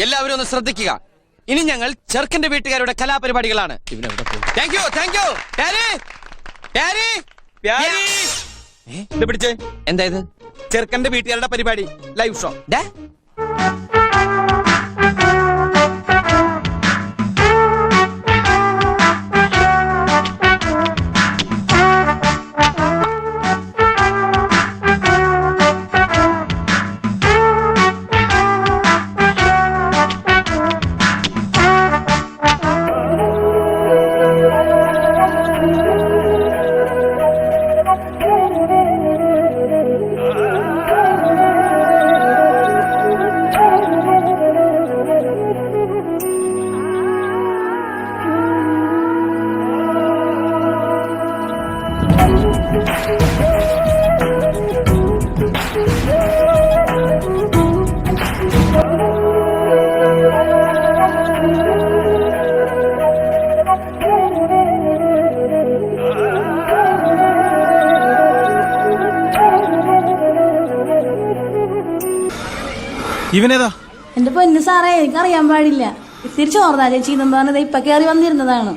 എല്ലാവരും ഒന്ന് ശ്രദ്ധിക്കുക. ഇനി ഞങ്ങൾ ചെറുക്കന്റെ വീട്ടുകാരുടെ കലാപരിപാടികളാണ്. Thank you. പിടിച്ചേ. എന്താ ഇത്? ചെറുക്കന്റെ വീട്ടുകാരുടെ പരിപാടി, ലൈവ് ഷോ. ഇവനേതാ? എന്റെ പൊന്നു സാറേ, എനിക്ക് അറിയാൻ പാടില്ല. ഇത്തിരി ചോർന്നാ ചേച്ചി എന്ന് പറഞ്ഞത് ഇപ്പൊ കയറി വന്നിരുന്നതാണ്.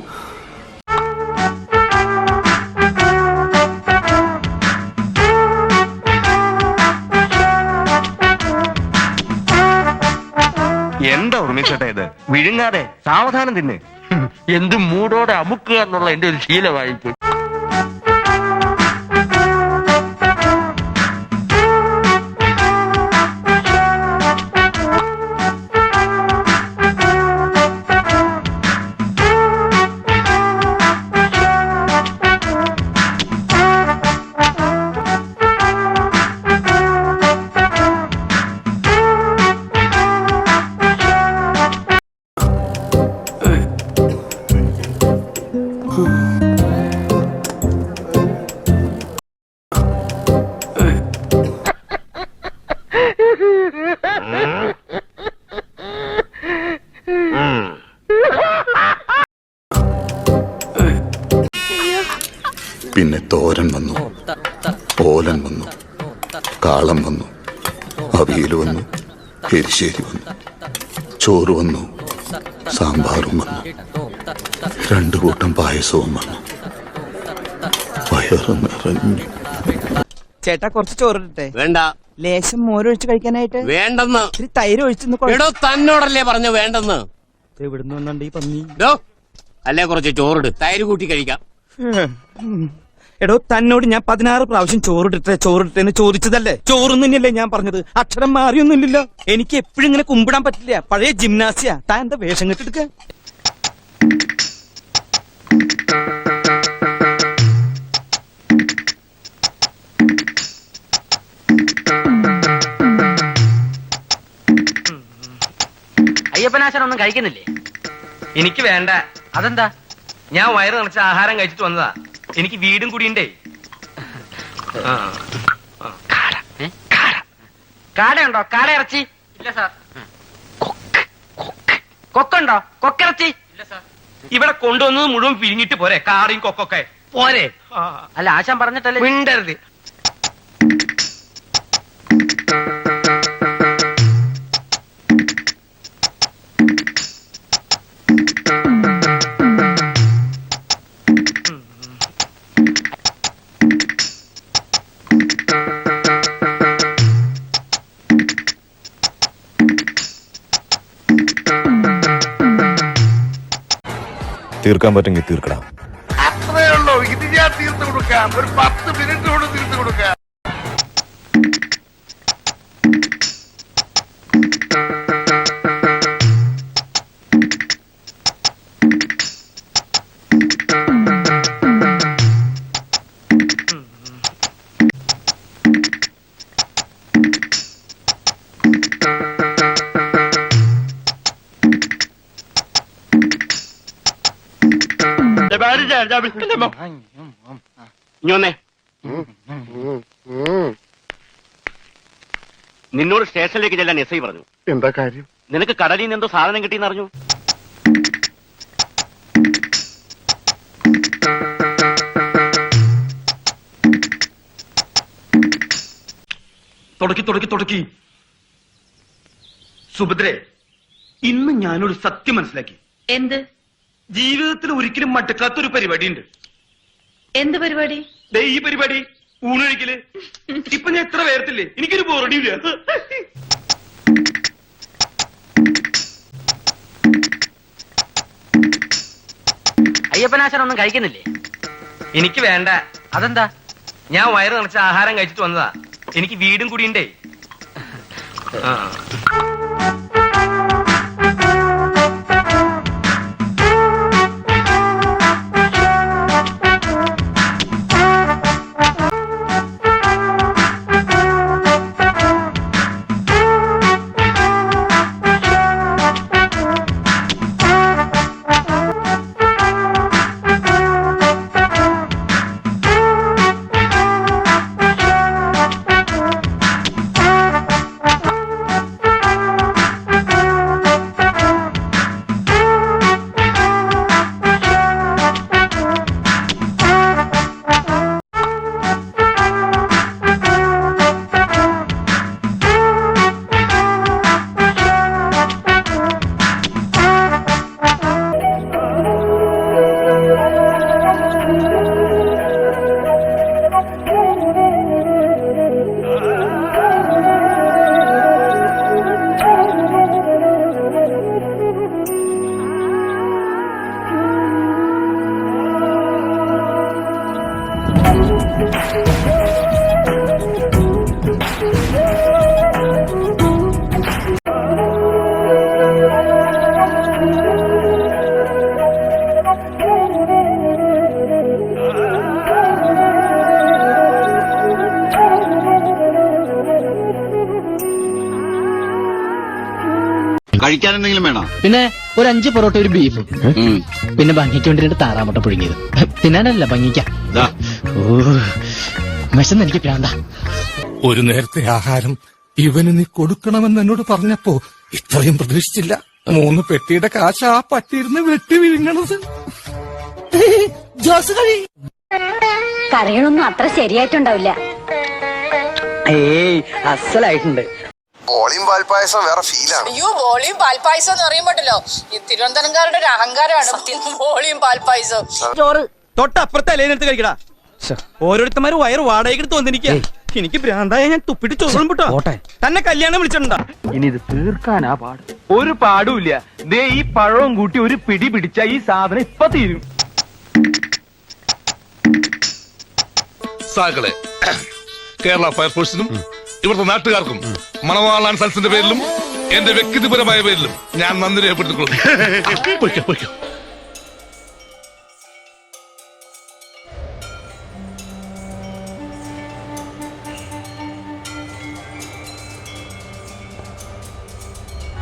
എന്താ ഉർമിച്ചേട്ടാ ഇത്? വിഴുങ്ങാതെ സാവധാനം തിന്നെ. എന്ത് മൂടോടെ അമുക്കുക എന്നുള്ള എന്റെ ഒരു ശീലമായിപ്പോയി. പിന്നെ തോരൻ വന്നു, ഓലൻ വന്നു, കാളം വന്നു, അവിയൽ വന്നു, എരിശ്ശേരി വന്നു, ചോറ് വന്നു, സാമ്പാറും വന്നു, 2 കൂട്ടം പായസവും വന്നു. വയറ് നിറഞ്ഞു. ചേട്ടാ, കുറച്ച് ചോറിട്ടെ. വേണ്ട. ലേശം മോരൊഴിച്ച് കഴിക്കാനായിട്ട്. വേണ്ടെന്ന്. ഇത്തിരി തൈര് ഒഴിച്ചെന്ന്. എടോ, തന്നോടല്ലേ പറഞ്ഞു വേണ്ടെന്ന്. എവിടുന്ന് വന്നുണ്ട് ഈ പന്നി? അല്ലേ കുറച്ച് ചോറിട്, തൈര് കൂട്ടി കഴിക്കാം. എടോ, തന്നോട് ഞാൻ 16 പ്രാവശ്യം ചോറിട്ടെന്ന് ചോദിച്ചതല്ലേ? ചോറും തന്നെയല്ലേ ഞാൻ പറഞ്ഞത്? അക്ഷരം മാറിയൊന്നുമില്ലല്ലോ. എനിക്ക് എപ്പോഴും ഇങ്ങനെ കുമ്പിടാൻ പറ്റില്ല. പഴയ ജിംനാസിയ. താൻ എന്താ വേഷം കെട്ടെടുക്ക? അയ്യപ്പനാശനൊന്നും കഴിക്കുന്നില്ലേ? എനിക്ക് വേണ്ട. അതെന്താ? ഞാൻ വയറ് നിറച്ച ആഹാരം കഴിച്ചിട്ട് വന്നതാ. എനിക്ക് വീടും കൂടിയുണ്ടേ. കാടയുണ്ടോ? കാട ഇറച്ചി ഇല്ല സാർ. കൊക്കുണ്ടോ? കൊക്കിറച്ചി ഇല്ല സാർ. ഇവിടെ കൊണ്ടുവന്നത് മുഴുവൻ പിരിഞ്ഞിട്ട് പോരെ? കാടയും കൊക്കൊക്കെ പോരെ? അല്ല, ആശാൻ പറഞ്ഞിട്ടല്ലേ. മിണ്ടരുത്. തീർക്കാൻ പറ്റുമെങ്കിൽ തീർക്കണം. അത്രയേ ഉള്ളൂ. ഇത് ഞാൻ തീർത്തു കൊടുക്കാം. ഒരു 10 മിനിറ്റ് കൊണ്ട് തീർത്തു കൊടുക്കാം. നിന്നോട് സ്റ്റേഷനിലേക്ക് ചെല്ലാൻ എസ് ഐ പറഞ്ഞു. എന്താ കാര്യം? നിനക്ക് കടലിൽ നിന്ന് എന്തോ സാധനം കിട്ടിയെന്ന് അറിഞ്ഞു. തുടക്കി സുഭദ്രേ, ഇന്ന് ഞാനൊരു സത്യം മനസ്സിലാക്കി. എന്ത് ജീവിതത്തിൽ ഒരിക്കലും മടുക്കാത്തൊരു പരിപാടിയുണ്ട്. എന്ത് പരിപാടി? ദേ ഈ പരിപാടി, ഊണൊഴിക്കല്. ഇപ്പൊ ഞാൻ എത്ര പേർത്തില്ലേ, എനിക്കൊരു ബോറടിയില്ല. അയ്യപ്പനാശൻ ഒന്നും കഴിക്കുന്നില്ലേ? എനിക്ക് വേണ്ട. അതെന്താ? ഞാൻ വയറ് നിറച്ച ആഹാരം കഴിച്ചിട്ട് വന്നതാ. എനിക്ക് വീടും കുടിയുണ്ടേ. ആ. കഴിക്കാൻ എന്തെങ്കിലും വേണോ? പിന്നെ ഒരു 5 പൊറോട്ട, ഒരു ബീഫ്, പിന്നെ ഭംഗിക്ക് വേണ്ടി 2 താറാമുട്ട പുഴുങ്ങിയത്. തിന്നാനല്ല, ഭംഗിക്ക. വിശന്ന് എനിക്ക് പ്രാന്താ. ഒരു നേരത്തെ ആഹാരം ഇവന് നീ കൊടുക്കണമെന്ന് എന്നോട് പറഞ്ഞപ്പോ ഇത്രയും പ്രതീക്ഷിച്ചില്ല. 3 പെട്ടിയുടെ കാശ് ആ പട്ടിയിരുന്ന് വെട്ടി വിഴുങ്ങണത്. കറികളൊന്നും അത്ര ശരിയായിട്ടുണ്ടാവില്ല. ഏയ് അസലായിട്ടുണ്ട്. ബോളിയും പാൽപ്പായസം വേറെ ഫീലാണ്. അയ്യോ, ബോളിയും പാൽപ്പായസം എന്ന് പറയുമ്പോട്ടല്ലോ ഈ തിരുവനന്തപുരംകാരുടെ ഒരു അഹങ്കാരമാണ് ബോളിയും പാൽപ്പായസം. ചോറ് തൊട്ടപ്പുറത്തെ അലേനെടുത്ത് കഴിക്കടാ. ഓരോരുത്തന്മാര് വയറ് വാടകയ്ക്ക് തോന്നിരിക്കുക. എനിക്ക് ഭ്രാന്തായ ഞാൻ തുപ്പിട്ട് ചോറും വിട്ടോ. തന്നെ കല്യാണം വിളിച്ചിട്ടുണ്ടാ? ഇനി ഇത് തീർക്കാനാ പാട്. ഒരു പാടുമില്ല. ദേ ഈ പഴവും കൂട്ടി ഒരു പിടി പിടിച്ച ഈ സാധനം ഇപ്പൊ തീരും. സാക്കളെ, കേരള ഫയർഫോഴ്സിനും ഇവിടുത്തെ നാട്ടുകാർക്കും മണവാളാൻ സൽസിന്റെ പേരിലും എന്റെ വ്യക്തിപരമായ പേരിലും ഞാൻ നന്ദി രേഖപ്പെടുത്തിക്കൊള്ളുന്നു.